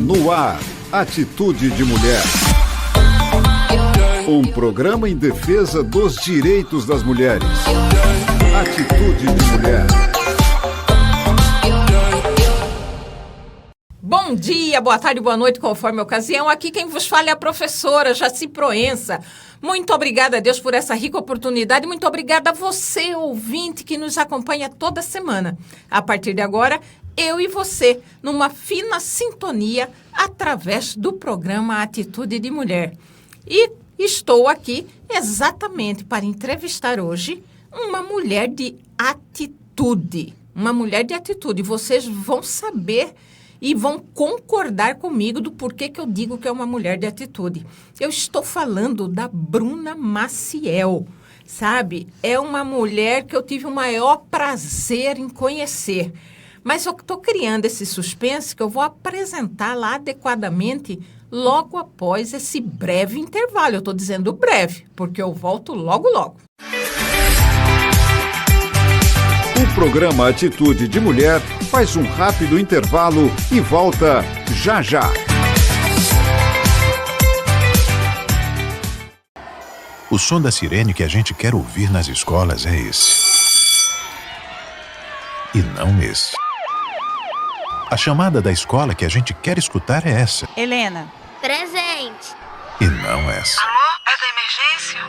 No ar, Atitude de Mulher. Um programa em defesa dos direitos das mulheres. Atitude de Mulher. Bom dia, boa tarde, boa noite, conforme a ocasião. Aqui quem vos fala é a professora Jaci Proença. Muito obrigada a Deus por essa rica oportunidade. Muito obrigada a você, ouvinte, que nos acompanha toda semana. A partir de agora, eu e você, numa fina sintonia, através do programa Atitude de Mulher. E estou aqui exatamente para entrevistar hoje uma mulher de atitude. Uma mulher de atitude. Vocês vão saber e vão concordar comigo do porquê que eu digo que é uma mulher de atitude. Eu estou falando da Bruna Maciel, sabe? É uma mulher que eu tive o maior prazer em conhecer. Mas eu estou criando esse suspense que eu vou apresentar lá adequadamente logo após esse breve intervalo. Eu estou dizendo breve, porque eu volto logo, logo. O programa Atitude de Mulher faz um rápido intervalo e volta já já. O som da sirene que a gente quer ouvir nas escolas é esse. E não esse. A chamada da escola que a gente quer escutar é essa. Helena. Presente. E não essa. Amor, é da emergência?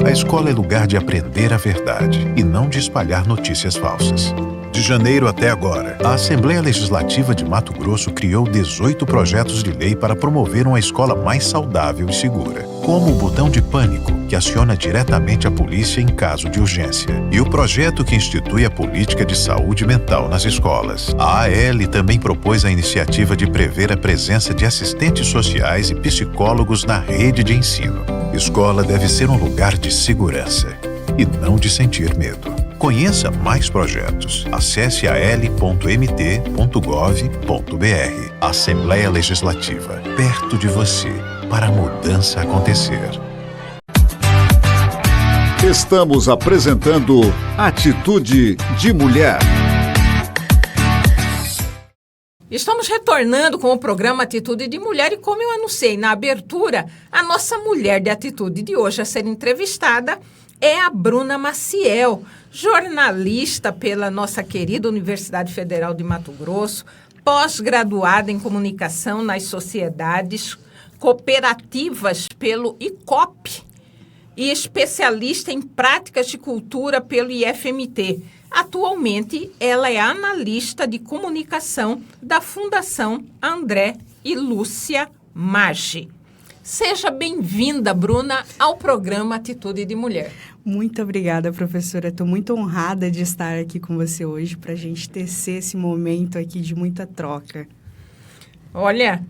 A escola é lugar de aprender a verdade e não de espalhar notícias falsas. De janeiro até agora, a Assembleia Legislativa de Mato Grosso criou 18 projetos de lei para promover uma escola mais saudável e segura, como o botão de pânico, que aciona diretamente a polícia em caso de urgência, e o projeto que institui a política de saúde mental nas escolas. A AL também propôs a iniciativa de prever a presença de assistentes sociais e psicólogos na rede de ensino. Escola deve ser um lugar de segurança e não de sentir medo. Conheça mais projetos. Acesse al.mt.gov.br. Assembleia Legislativa, perto de você, para a mudança acontecer. Estamos apresentando Atitude de Mulher. Estamos retornando com o programa Atitude de Mulher e, como eu anunciei na abertura, a nossa mulher de atitude de hoje a ser entrevistada é a Bruna Maciel, jornalista pela nossa querida Universidade Federal de Mato Grosso, pós-graduada em comunicação nas sociedades cooperativas pelo ICOP e especialista em práticas de cultura pelo IFMT. Atualmente, ela é analista de comunicação da Fundação André e Lúcia Maggi. Seja bem-vinda, Bruna, ao programa Atitude de Mulher. Muito obrigada, professora. Estou muito honrada de estar aqui com você hoje para a gente tecer esse momento aqui de muita troca. Olha,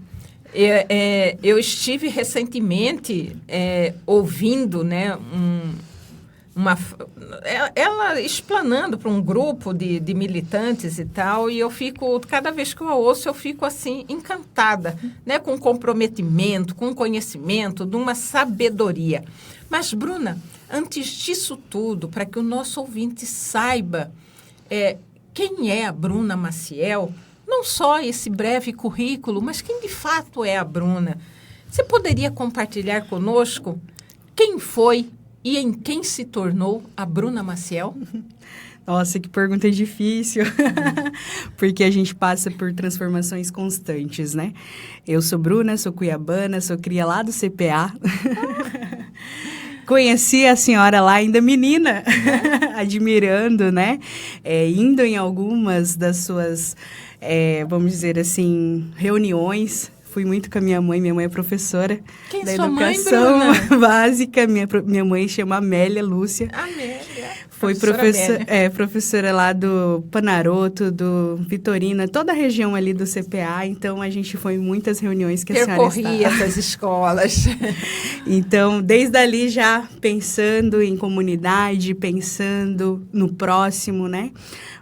eu estive recentemente ouvindo, né, ela explanando para um grupo de militantes e tal, e eu fico, cada vez que eu a ouço, eu fico assim, encantada, né, com comprometimento, com conhecimento, de uma sabedoria. Mas, Bruna, antes disso tudo, para que o nosso ouvinte saiba quem é a Bruna Maciel, não só esse breve currículo, mas quem de fato é a Bruna, você poderia compartilhar conosco quem foi e em quem se tornou a Bruna Maciel? Nossa, que pergunta difícil, porque a gente passa por transformações constantes, né? Eu sou Bruna, sou cuiabana, sou cria lá do CPA. Conheci a senhora lá ainda menina, admirando, né? Indo em algumas das suas, vamos dizer assim, reuniões. Fui muito com a minha mãe é professora da educação básica. Minha mãe chama Amélia Lúcia. Amélia. Foi professora lá do Panaroto, do Vitorina, toda a região ali do CPA. Então, a gente foi em muitas reuniões que a senhora percorria essas escolas. Então, desde ali já pensando em comunidade, pensando no próximo, né?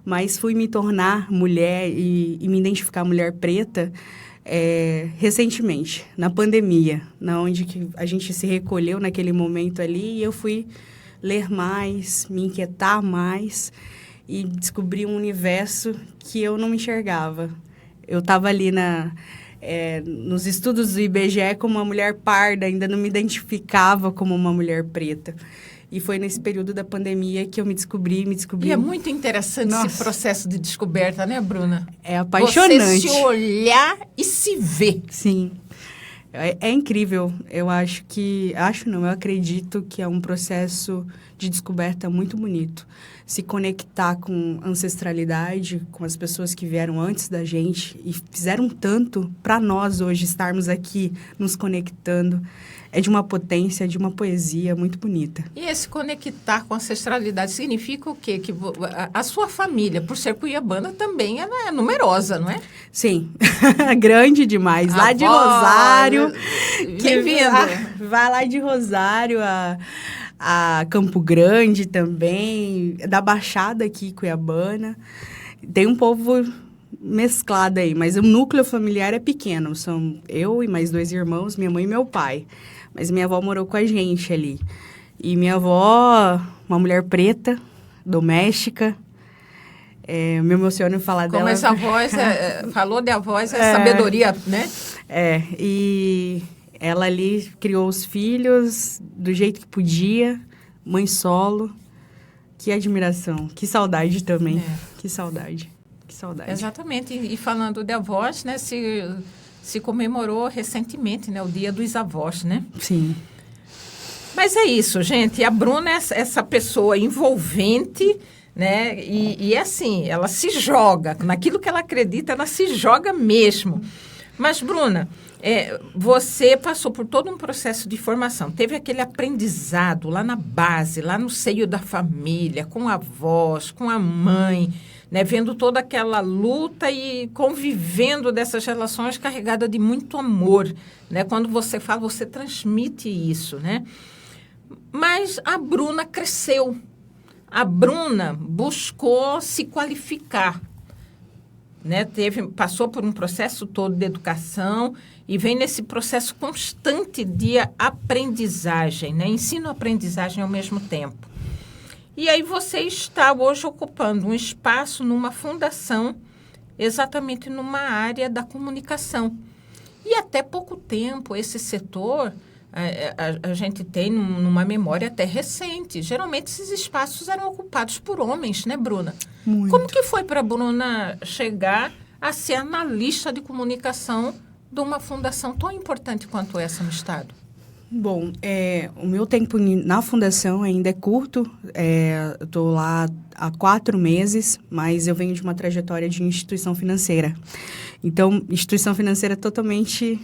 Mas fui me tornar mulher e me identificar mulher preta recentemente, na pandemia, onde que a gente se recolheu naquele momento ali, e eu fui ler mais, me inquietar mais e descobri um universo que eu não me enxergava. Eu estava ali nos estudos do IBGE como uma mulher parda, ainda não me identificava como uma mulher preta. E foi nesse período da pandemia que eu me descobri. E é muito interessante esse processo de descoberta, né, Bruna? É apaixonante. Você se olhar e se ver. Sim. É incrível. Eu acredito que é um processo de descoberta muito bonito. Se conectar com ancestralidade, com as pessoas que vieram antes da gente e fizeram tanto para nós hoje estarmos aqui nos conectando. É de uma potência, de uma poesia muito bonita. E esse conectar com a ancestralidade significa o quê? Que a sua família, por ser cuiabana, também ela é numerosa, não é? Sim, grande demais. Lá de Rosário. Vem vindo. Vai lá de Rosário a Campo Grande também, da Baixada aqui, cuiabana. Tem um povo mesclado aí, mas o núcleo familiar é pequeno. São eu e mais 2 irmãos, minha mãe e meu pai. Mas minha avó morou com a gente ali. E minha avó, uma mulher preta, doméstica. Eu me emociono em falar dela. Como essa voz, falou de avós, é sabedoria, né? E ela ali criou os filhos do jeito que podia, mãe solo. Que admiração, que saudade também. Que saudade. Exatamente. E falando de avós, né, se comemorou recentemente, né, o Dia dos Avós, né? Sim. Mas é isso, gente. A Bruna é essa pessoa envolvente, né? E assim, ela se joga. Naquilo que ela acredita, ela se joga mesmo. Mas, Bruna, você passou por todo um processo de formação. Teve aquele aprendizado lá na base, lá no seio da família, com a avós, com a mãe, né, vendo toda aquela luta e convivendo dessas relações carregadas de muito amor, né? Quando você fala, você transmite isso, né? Mas a Bruna cresceu. A Bruna buscou se qualificar, né? Passou por um processo todo de educação e vem nesse processo constante de aprendizagem, né? Ensino-aprendizagem ao mesmo tempo. E aí você está hoje ocupando um espaço numa fundação, exatamente numa área da comunicação. E até pouco tempo, esse setor, a gente tem numa memória até recente. Geralmente, esses espaços eram ocupados por homens, né, Bruna? Muito. Como que foi para a Bruna chegar a ser analista de comunicação de uma fundação tão importante quanto essa no Estado? Bom, o meu tempo na fundação ainda é curto. Eu estou lá há 4 meses, mas eu venho de uma trajetória de instituição financeira. Então, instituição financeira totalmente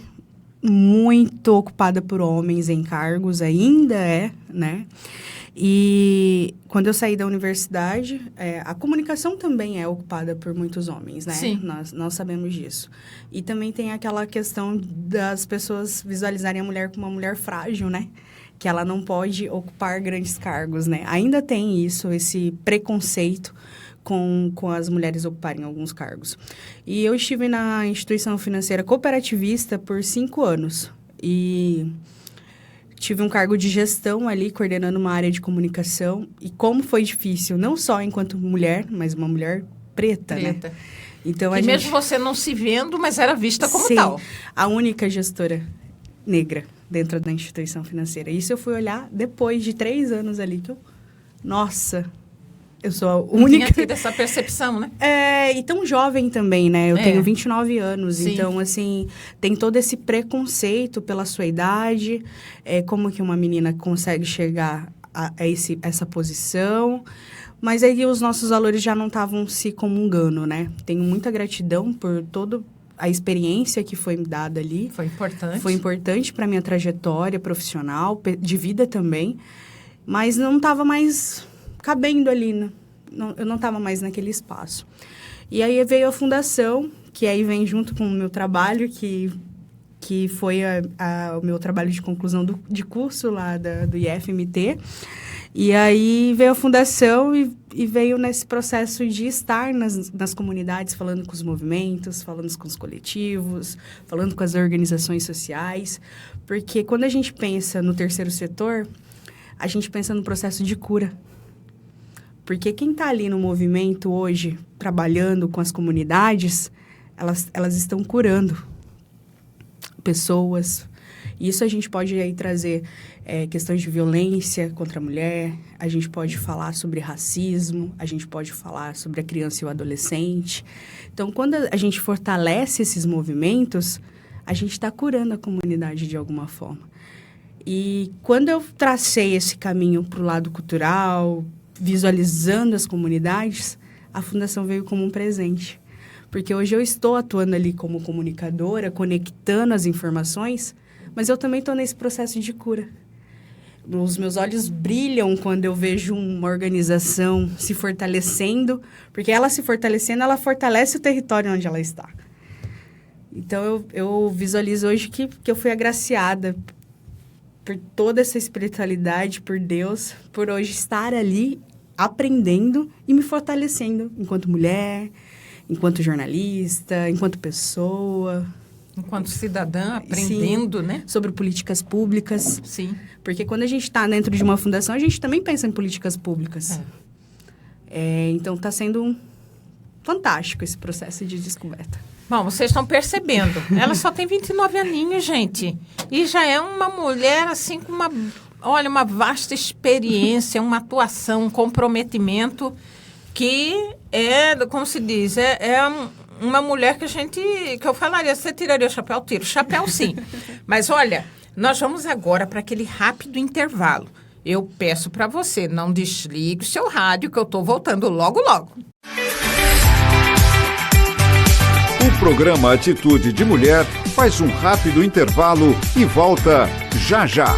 muito ocupada por homens em cargos, ainda né? E quando eu saí da universidade, a comunicação também é ocupada por muitos homens, né? Sim. Nós sabemos disso. E também tem aquela questão das pessoas visualizarem a mulher como uma mulher frágil, né? Que ela não pode ocupar grandes cargos, né? Ainda tem isso, esse preconceito com as mulheres ocuparem alguns cargos. E eu estive na instituição financeira cooperativista por 5 anos. E tive um cargo de gestão ali, coordenando uma área de comunicação. E como foi difícil, não só enquanto mulher, mas uma mulher preta. Né? Então, e mesmo você não se vendo, mas era vista como tal. A única gestora negra dentro da instituição financeira. Isso eu fui olhar depois de 3 anos ali, que nossa, eu sou a única... Não tinha tido essa percepção, né? E tão jovem também, né? Eu tenho 29 anos, Sim. Então, assim, tem todo esse preconceito pela sua idade, como que uma menina consegue chegar a essa posição, mas aí os nossos valores já não estavam se comungando, né? Tenho muita gratidão por toda a experiência que foi me dada ali. Foi importante. Foi importante para minha trajetória profissional, de vida também, mas não estava mais cabendo ali, né? Eu não estava mais naquele espaço. E aí veio a fundação, que aí vem junto com o meu trabalho, que foi o meu trabalho de conclusão de curso lá do IFMT. E aí veio a fundação e veio nesse processo de estar nas comunidades, falando com os movimentos, falando com os coletivos, falando com as organizações sociais. Porque quando a gente pensa no terceiro setor, a gente pensa no processo de cura. Porque quem está ali no movimento hoje, trabalhando com as comunidades, elas estão curando. pessoas. Isso a gente pode aí trazer questões de violência contra a mulher, a gente pode falar sobre racismo, a gente pode falar sobre a criança e o adolescente. Então, quando a gente fortalece esses movimentos, a gente está curando a comunidade de alguma forma. E quando eu tracei esse caminho para o lado cultural, visualizando as comunidades, a Fundação veio como um presente. Porque hoje eu estou atuando ali como comunicadora, conectando as informações, mas eu também estou nesse processo de cura. Os meus olhos brilham quando eu vejo uma organização se fortalecendo, porque ela se fortalecendo, ela fortalece o território onde ela está. Então, eu visualizo hoje que eu fui agraciada por toda essa espiritualidade, por Deus, por hoje estar ali aprendendo e me fortalecendo enquanto mulher, enquanto jornalista, enquanto pessoa. Enquanto cidadã, aprendendo, Sim, né? Sobre políticas públicas. Sim. Porque quando a gente está dentro de uma fundação, a gente também pensa em políticas públicas. Então, está sendo fantástico esse processo de descoberta. Bom, vocês estão percebendo. Ela só tem 29 aninhos, gente. E já é uma mulher, assim, com uma vasta experiência, uma atuação, um comprometimento que como se diz, uma mulher que eu falaria, você tiraria o chapéu? Tiro o chapéu, sim. Mas, olha, nós vamos agora para aquele rápido intervalo. Eu peço para você, não desligue o seu rádio, que eu estou voltando logo, logo. O programa Atitude de Mulher faz um rápido intervalo e volta já já.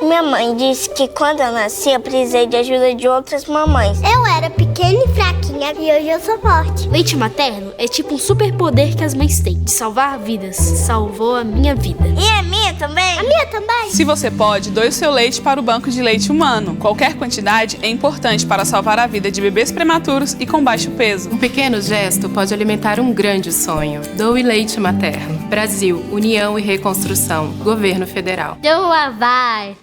Minha mãe disse que quando eu nasci, eu precisei de ajuda de outras mamães. Eu era pequena e fraquinha e hoje eu sou forte. Leite materno é tipo um superpoder que as mães têm de salvar vidas. Salvou a minha vida. E a minha também? A minha também. Se você pode, doe o seu leite para o banco de leite humano. Qualquer quantidade é importante para salvar a vida de bebês prematuros e com baixo peso. Um pequeno gesto pode alimentar um grande sonho. Doe leite materno. Brasil, União e Reconstrução. Governo Federal. Doa vai.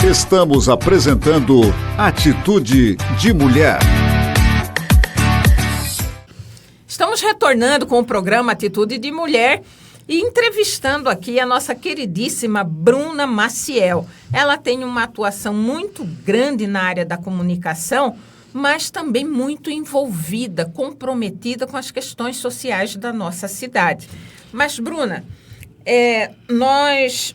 Estamos apresentando Atitude de Mulher. Estamos retornando com o programa Atitude de Mulher e entrevistando aqui a nossa queridíssima Bruna Maciel. Ela tem uma atuação muito grande na área da comunicação, mas também muito envolvida, comprometida com as questões sociais da nossa cidade. Mas, Bruna, nós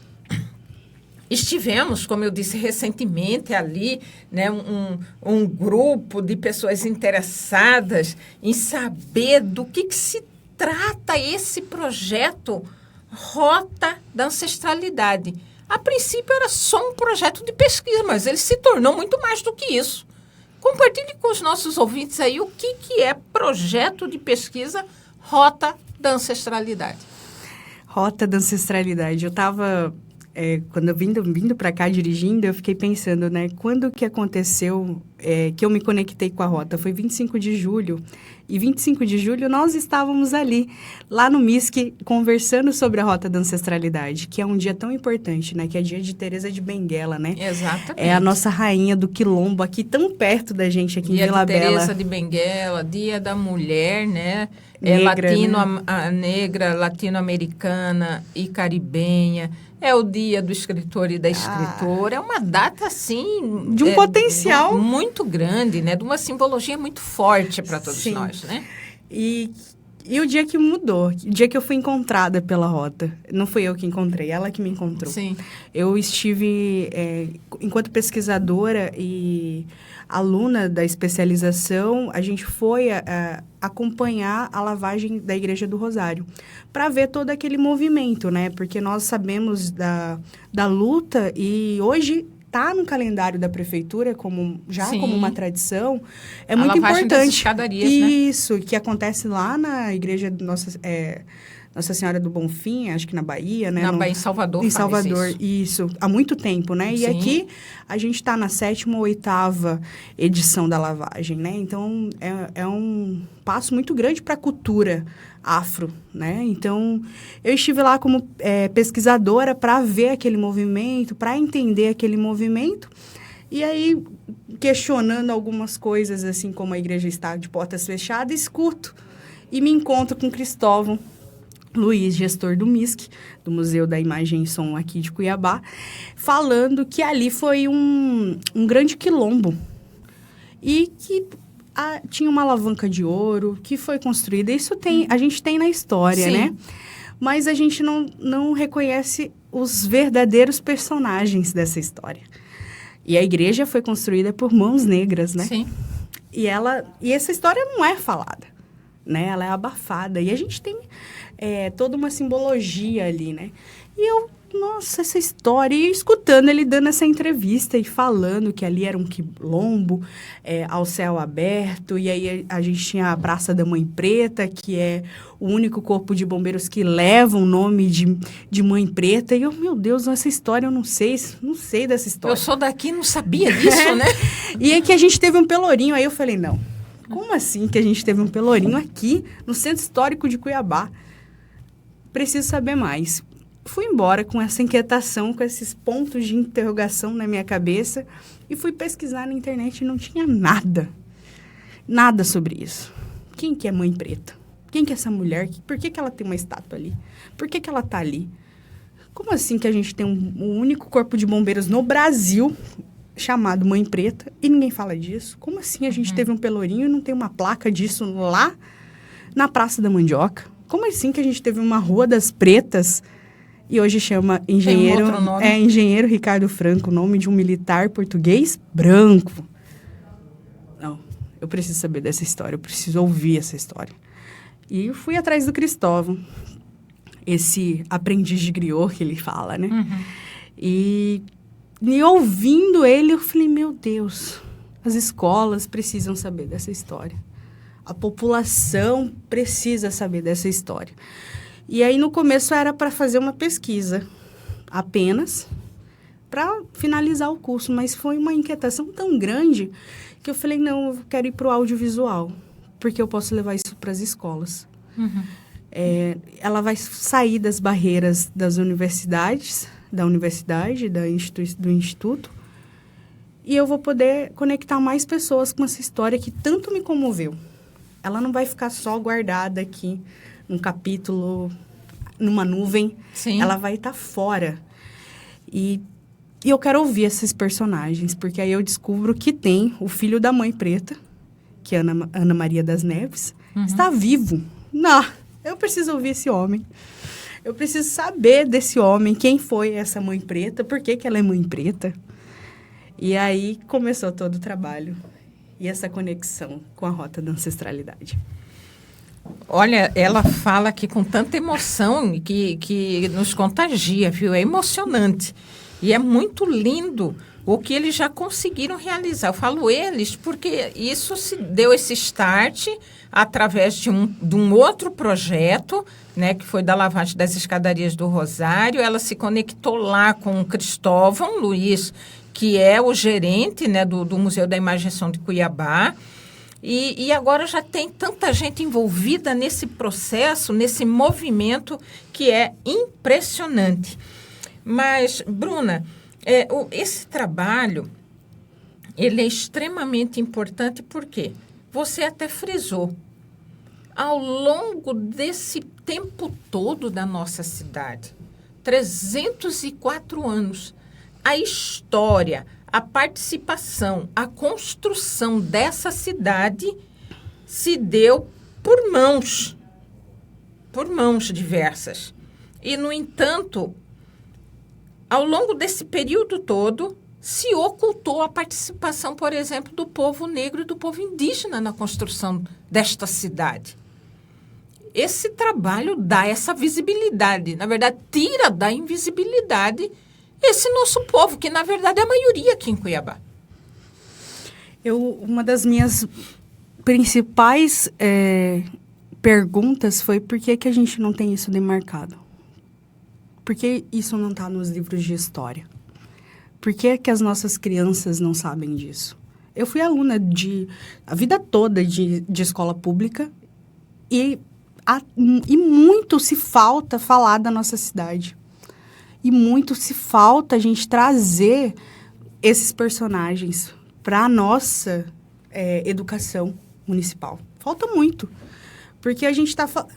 estivemos, como eu disse recentemente, ali, né, um grupo de pessoas interessadas em saber do que se trata esse projeto Rota da Ancestralidade. A princípio era só um projeto de pesquisa, mas ele se tornou muito mais do que isso. Compartilhe com os nossos ouvintes aí o que é projeto de pesquisa Rota da Ancestralidade. Rota da Ancestralidade. Eu estava... quando eu vindo para cá dirigindo, eu fiquei pensando, né? Quando que aconteceu que eu me conectei com a Rota? Foi 25 de julho. E 25 de julho nós estávamos ali, lá no MISC, conversando sobre a Rota da Ancestralidade, que é um dia tão importante, né? Que é dia de Teresa de Benguela, né? Exatamente. É a nossa rainha do Quilombo, aqui tão perto da gente, aqui dia em Vila de Bela. Teresa de Benguela, Dia da Mulher, né? Negra, Negra, latino-americana e caribenha. É o dia do escritor e da escritora. É uma data, assim... De um potencial... muito grande, né? De uma simbologia muito forte para todos Sim. nós, né? E o dia que mudou, o dia que eu fui encontrada pela Rota. Não fui eu que encontrei, ela que me encontrou. Sim. Eu estive, enquanto pesquisadora e aluna da especialização, a gente foi acompanhar a lavagem da Igreja do Rosário, para ver todo aquele movimento, né? Porque nós sabemos da luta e hoje está no calendário da prefeitura como uma tradição. É muito importante. Das escadarias, isso, que acontece lá na Igreja do Nossa Senhora do Bonfim, acho que na Bahia, né? Em Salvador. Em Salvador, isso. Há muito tempo, né? E Sim. aqui a gente está na 7ª ou 8ª edição da lavagem, né? Então, é um passo muito grande para a cultura afro, né? Então, eu estive lá como pesquisadora para ver aquele movimento, para entender aquele movimento. E aí, questionando algumas coisas, assim, como a igreja está de portas fechadas, escuto e me encontro com Cristóvão Luiz, gestor do MISC, do Museu da Imagem e Som aqui de Cuiabá, falando que ali foi um grande quilombo e que tinha uma alavanca de ouro que foi construída. Isso a gente tem na história, né? Mas a gente não reconhece os verdadeiros personagens dessa história. E a igreja foi construída por mãos negras, né? Sim. E essa história não é falada, né? Ela é abafada. E a gente tem toda uma simbologia ali, né? E nossa, essa história... E escutando ele dando essa entrevista e falando que ali era um quilombo, ao céu aberto. E aí a gente tinha a Praça da Mãe Preta, que é o único corpo de bombeiros que leva o nome de Mãe Preta. E eu, meu Deus, essa história eu não sei dessa história. Eu sou daqui, não sabia disso, né? E aí que a gente teve um pelourinho. Aí eu falei, não, como assim que a gente teve um pelourinho aqui no Centro Histórico de Cuiabá? Preciso saber mais. Fui embora com essa inquietação, com esses pontos de interrogação na minha cabeça e fui pesquisar na internet e não tinha nada sobre isso. Quem que é Mãe Preta? Quem que é essa mulher? Por que ela tem uma estátua ali? Por que ela está ali? Como assim que a gente tem um único corpo de bombeiros no Brasil chamado Mãe Preta e ninguém fala disso? Como assim a gente teve um pelourinho e não tem uma placa disso lá na Praça da Mandioca? Como assim que a gente teve uma Rua das Pretas e hoje chama Engenheiro... Tem um outro nome. Engenheiro Ricardo Franco, nome de um militar português branco. Não, eu preciso saber dessa história, eu preciso ouvir essa história. E eu fui atrás do Cristóvão, esse aprendiz de griot que ele fala, né? E ouvindo ele, eu falei, meu Deus, as escolas precisam saber dessa história. A população precisa saber dessa história. E aí, no começo, era para fazer uma pesquisa, apenas, para finalizar o curso. Mas foi uma inquietação tão grande que eu falei, não, eu quero ir para o audiovisual, porque eu posso levar isso para as escolas. Ela vai sair das barreiras das universidades, do instituto, e eu vou poder conectar mais pessoas com essa história que tanto me comoveu. Ela não vai ficar só guardada aqui, num capítulo, numa nuvem. Sim. Ela vai estar fora. E eu quero ouvir esses personagens, porque aí eu descubro que tem o filho da Mãe Preta, que é Ana Maria das Neves, está vivo. Não, eu preciso ouvir esse homem. Eu preciso saber desse homem, quem foi essa Mãe Preta, por que ela é Mãe Preta. E aí começou todo o trabalho. E essa conexão com a Rota da Ancestralidade. Olha, ela fala aqui com tanta emoção que nos contagia, viu? É emocionante. E é muito lindo o que eles já conseguiram realizar. Eu falo eles porque isso se deu esse start através de um outro projeto, né, que foi da lavagem das escadarias do Rosário. Ela se conectou lá com o Cristóvão Luiz, que é o gerente, né, do Museu da Imagem e Som de Cuiabá. E agora já tem tanta gente envolvida nesse processo, nesse movimento, que é impressionante. Mas, Bruna, esse trabalho, ele é extremamente importante porque você até frisou, ao longo desse tempo todo da nossa cidade, 304 anos, a história, a participação, a construção dessa cidade se deu por mãos diversas. E, no entanto, ao longo desse período todo, se ocultou a participação, por exemplo, do povo negro e do povo indígena na construção desta cidade. Esse trabalho dá essa visibilidade, na verdade, tira da invisibilidade esse nosso povo, que na verdade é a maioria aqui em Cuiabá. Uma das minhas principais perguntas foi por que a gente não tem isso demarcado? Por que isso não está nos livros de história? Por que as nossas crianças não sabem disso? Eu fui aluna a vida toda de escola pública e muito se falta falar da nossa cidade. E muito se falta a gente trazer esses personagens para a nossa educação municipal. Falta muito. Porque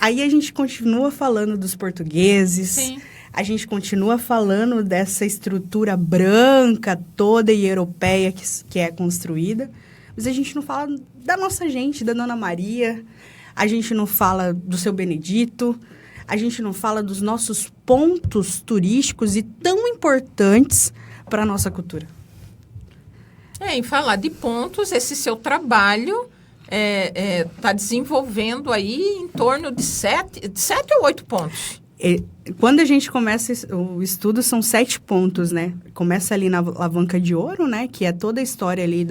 aí a gente continua falando dos portugueses, Sim. a gente continua falando dessa estrutura branca toda e europeia que é construída, mas a gente não fala da nossa gente, da Dona Maria, a gente não fala do Seu Benedito, a gente não fala dos nossos pontos turísticos e tão importantes para a nossa cultura. Em falar de pontos, esse seu trabalho está desenvolvendo aí em torno de 7 ou 8 pontos. Quando a gente começa o estudo, são 7 pontos, né? Começa ali na Alavanca de Ouro, né? Que é toda a história ali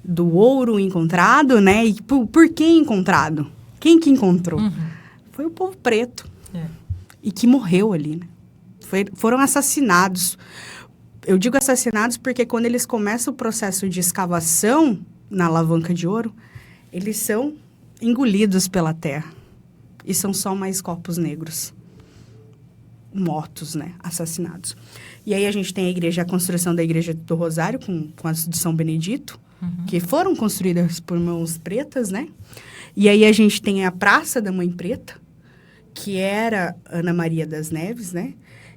do ouro encontrado, né? E por que encontrado? Quem que encontrou? Foi o povo preto. E que morreu ali, né? Foram assassinados. Eu digo assassinados porque quando eles começam o processo de escavação na Alavanca de Ouro, eles são engolidos pela terra. E são só mais corpos negros. Mortos, né? Assassinados. E aí a gente tem a construção da Igreja do Rosário com as de São Benedito, que foram construídas por mãos pretas, né? E aí a gente tem a Praça da Mãe Preta, que era Ana Maria das Neves, né?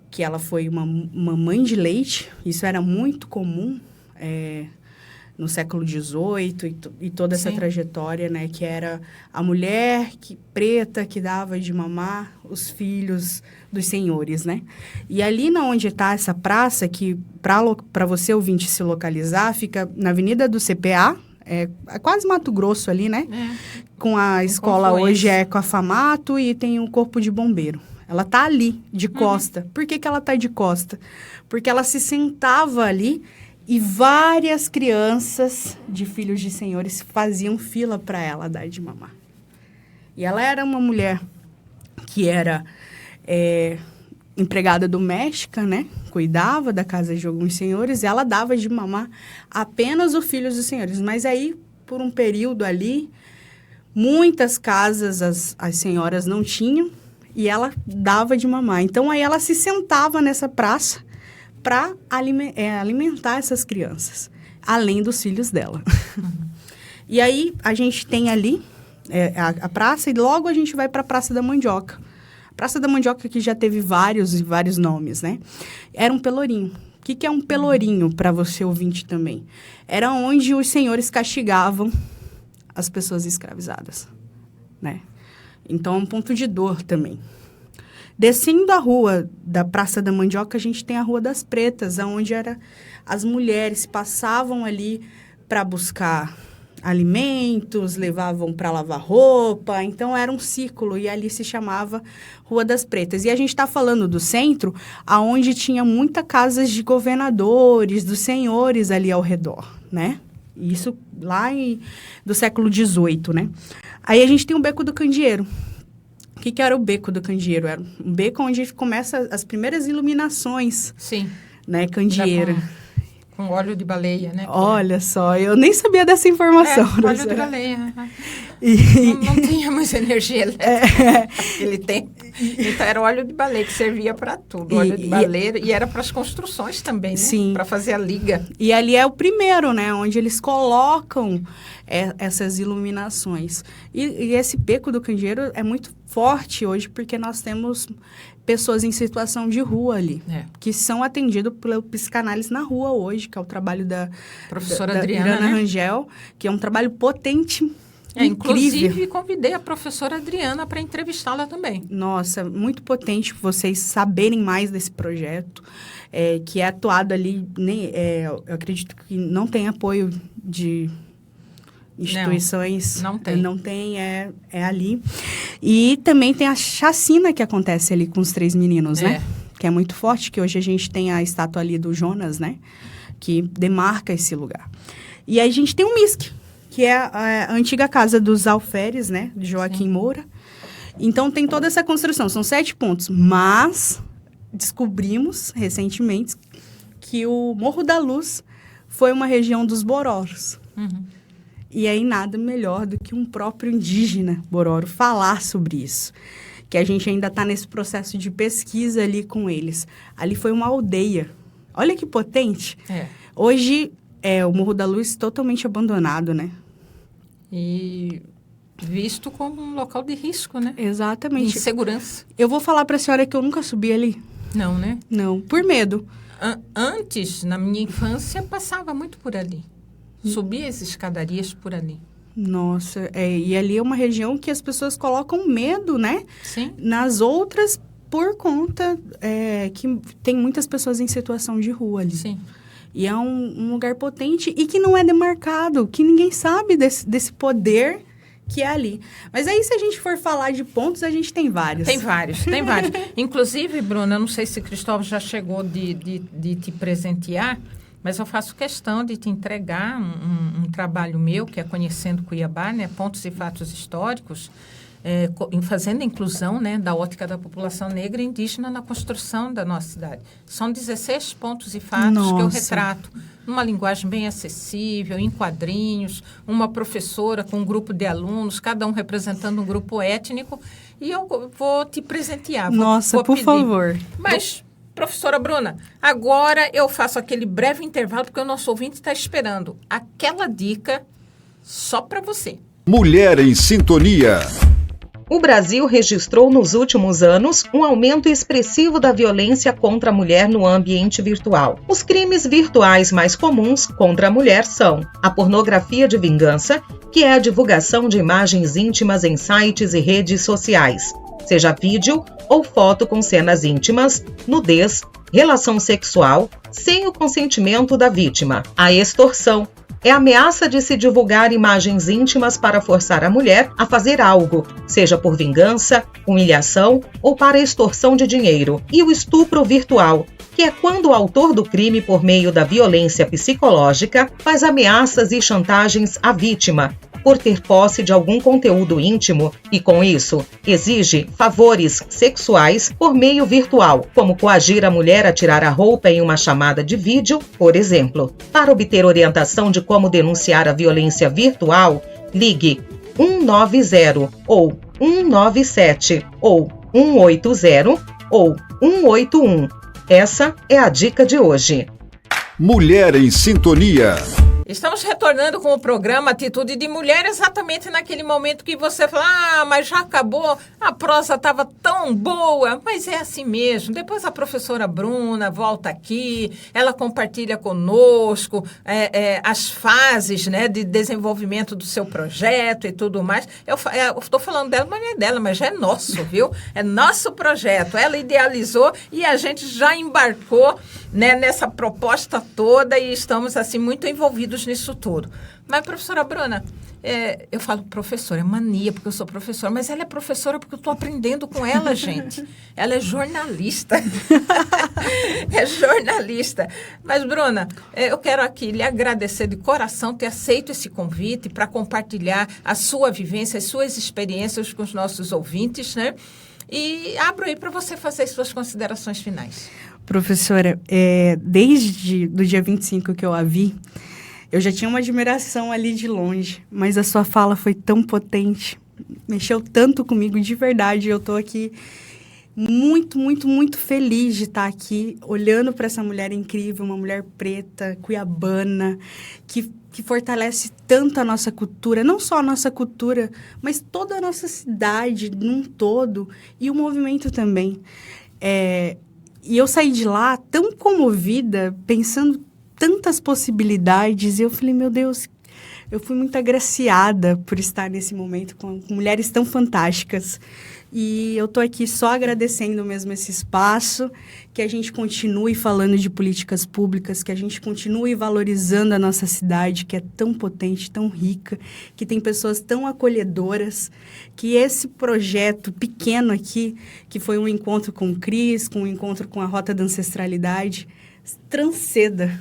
Que ela foi uma mãe de leite. Isso era muito comum no século XVIII e toda essa trajetória, né? Que era a mulher preta que dava de mamar os filhos dos senhores, né? E ali onde está essa praça, que para você ouvinte se localizar, fica na Avenida do CPA, é quase Mato Grosso ali, né? Com a escola hoje com a FAMATO e tem o Corpo de Bombeiro. Ela tá ali, de costa. Por que ela tá de costa? Porque ela se sentava ali e várias crianças de filhos de senhores faziam fila para ela dar de mamar. E ela era uma mulher que era empregada doméstica, né? Cuidava da casa de alguns senhores e ela dava de mamar apenas os filhos dos senhores. Mas aí, por um período ali, muitas casas as senhoras não tinham e ela dava de mamar. Então, aí ela se sentava nessa praça para alimentar essas crianças, além dos filhos dela. E aí, a gente tem ali a praça e logo a gente vai para a Praça da Mandioca. Praça da Mandioca que já teve vários nomes, né? Era um pelourinho. O que é um pelourinho, para você ouvinte também? Era onde os senhores castigavam as pessoas escravizadas, né? Então, é um ponto de dor também. Descendo a rua da Praça da Mandioca, a gente tem a Rua das Pretas, onde as mulheres passavam ali para buscar alimentos, levavam para lavar roupa, então era um círculo e ali se chamava Rua das Pretas. E a gente está falando do centro, aonde tinha muitas casas de governadores, dos senhores ali ao redor, né? Isso lá do século XVIII, né? Aí a gente tem o Beco do Candeeiro. O que era o Beco do Candeeiro? Era um beco onde começa as primeiras iluminações. Sim. Né, candeeiro. Com óleo de baleia, né? Olha só, eu nem sabia dessa informação. Óleo de baleia. Não tinha mais energia elétrica ele tem. Então, era óleo de baleia que servia para tudo. Óleo de baleia e era para as construções também, né? Sim. Para fazer a liga. E ali é o primeiro, né? Onde eles colocam essas iluminações. E esse Beco do Candeeiro é muito forte hoje, porque nós temos pessoas em situação de rua ali, que são atendidas pela psicanálise na rua hoje, que é o trabalho da professora Adriana, né? Rangel, que é um trabalho potente, incrível. Inclusive, convidei a professora Adriana para entrevistá-la também. Nossa, muito potente vocês saberem mais desse projeto, que é atuado ali, eu acredito que não tem apoio de instituições. Não tem, é ali. E também tem a chacina que acontece ali com os 3 meninos, né? Que é muito forte, que hoje a gente tem a estátua ali do Jonas, né? Que demarca esse lugar. E aí a gente tem o MISC, que é a antiga casa dos alferes, né? De Joaquim Moura. Então, tem toda essa construção. São 7 pontos. Mas descobrimos, recentemente, que o Morro da Luz foi uma região dos Bororos. E aí, nada melhor do que um próprio indígena Bororo falar sobre isso. Que a gente ainda está nesse processo de pesquisa ali com eles. Ali foi uma aldeia. Olha que potente. Hoje, o Morro da Luz totalmente abandonado, né? E Visto como um local de risco, né? Exatamente. Insegurança. Eu vou falar para a senhora que eu nunca subi ali. Não, né? Não, por medo. Antes, na minha infância, passava muito por ali. Subia as escadarias por ali. Nossa, e ali é uma região que as pessoas colocam medo, né? Sim. Nas outras, por conta que tem muitas pessoas em situação de rua ali. Sim. E é um lugar potente e que não é demarcado, que ninguém sabe desse poder que é ali. Mas aí, se a gente for falar de pontos, a gente tem vários. Tem vários. Inclusive, Bruna, eu não sei se Cristóvão já chegou de te presentear, mas eu faço questão de te entregar um trabalho meu, que é Conhecendo Cuiabá, né? Pontos e fatos históricos, fazendo a inclusão, né, da ótica da população negra e indígena na construção da nossa cidade. São 16 pontos e fatos que eu retrato, numa linguagem bem acessível, em quadrinhos, uma professora com um grupo de alunos, cada um representando um grupo étnico, e eu vou te presentear. Nossa, por favor. Mas, professora Bruna, agora eu faço aquele breve intervalo, porque o nosso ouvinte está esperando aquela dica só para você. Mulher em Sintonia. O Brasil registrou nos últimos anos um aumento expressivo da violência contra a mulher no ambiente virtual. Os crimes virtuais mais comuns contra a mulher são a pornografia de vingança, que é a divulgação de imagens íntimas em sites e redes sociais, seja vídeo ou foto com cenas íntimas, nudez, relação sexual, sem o consentimento da vítima. A extorsão é a ameaça de se divulgar imagens íntimas para forçar a mulher a fazer algo, seja por vingança, humilhação ou para extorsão de dinheiro. E o estupro virtual, que é quando o autor do crime, por meio da violência psicológica, faz ameaças e chantagens à vítima, por ter posse de algum conteúdo íntimo e, com isso, exige favores sexuais por meio virtual, como coagir a mulher a tirar a roupa em uma chamada de vídeo, por exemplo. Para obter orientação de como denunciar a violência virtual, ligue 190 ou 197 ou 180 ou 181. Essa é a dica de hoje. Mulher em Sintonia. Estamos retornando com o programa Atitude de Mulher, exatamente naquele momento que você fala, mas já acabou, a prosa estava tão boa, mas é assim mesmo. Depois a professora Bruna volta aqui, ela compartilha conosco as fases, né, de desenvolvimento do seu projeto e tudo mais. Eu estou falando dela, mas não é dela, mas já é nosso, viu? É nosso projeto. Ela idealizou e a gente já embarcou, né, nessa proposta toda e estamos assim muito envolvidos nisso tudo. Mas, professora Bruna, eu falo professora, é mania porque eu sou professora, mas ela é professora porque eu estou aprendendo com ela, gente. Ela é jornalista. É jornalista. Mas, Bruna, eu quero aqui lhe agradecer de coração ter aceito esse convite para compartilhar a sua vivência, as suas experiências com os nossos ouvintes, né? E abro aí para você fazer as suas considerações finais. Professora, desde o dia 25 que eu a vi, eu já tinha uma admiração ali de longe, mas a sua fala foi tão potente, mexeu tanto comigo, de verdade. Eu estou aqui muito, muito, muito feliz de estar aqui, olhando para essa mulher incrível, uma mulher preta, cuiabana, que fortalece tanto a nossa cultura, não só a nossa cultura, mas toda a nossa cidade num todo, e o movimento também. E eu saí de lá tão comovida, pensando tantas possibilidades, e eu falei, meu Deus, eu fui muito agraciada por estar nesse momento com mulheres tão fantásticas. E eu estou aqui só agradecendo mesmo esse espaço, que a gente continue falando de políticas públicas, que a gente continue valorizando a nossa cidade, que é tão potente, tão rica, que tem pessoas tão acolhedoras, que esse projeto pequeno aqui, que foi um encontro com o Cris, um encontro com a Rota da Ancestralidade, transcenda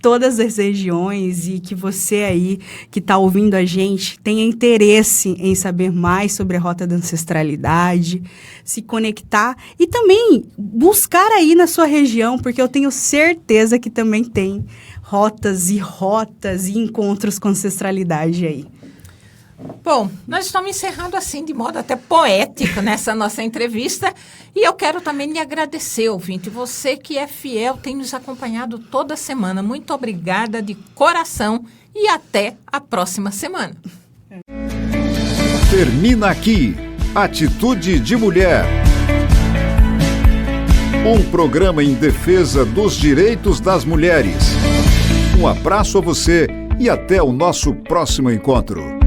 todas as regiões, e que você aí que está ouvindo a gente tenha interesse em saber mais sobre a Rota da Ancestralidade, se conectar e também buscar aí na sua região, porque eu tenho certeza que também tem rotas e encontros com ancestralidade aí. Bom, nós estamos encerrando assim, de modo até poético, nessa nossa entrevista. E eu quero também lhe agradecer, ouvinte. Você que é fiel, tem nos acompanhado toda semana. Muito obrigada de coração e até a próxima semana. Termina aqui Atitude de Mulher. Um programa em defesa dos direitos das mulheres. Um abraço a você e até o nosso próximo encontro.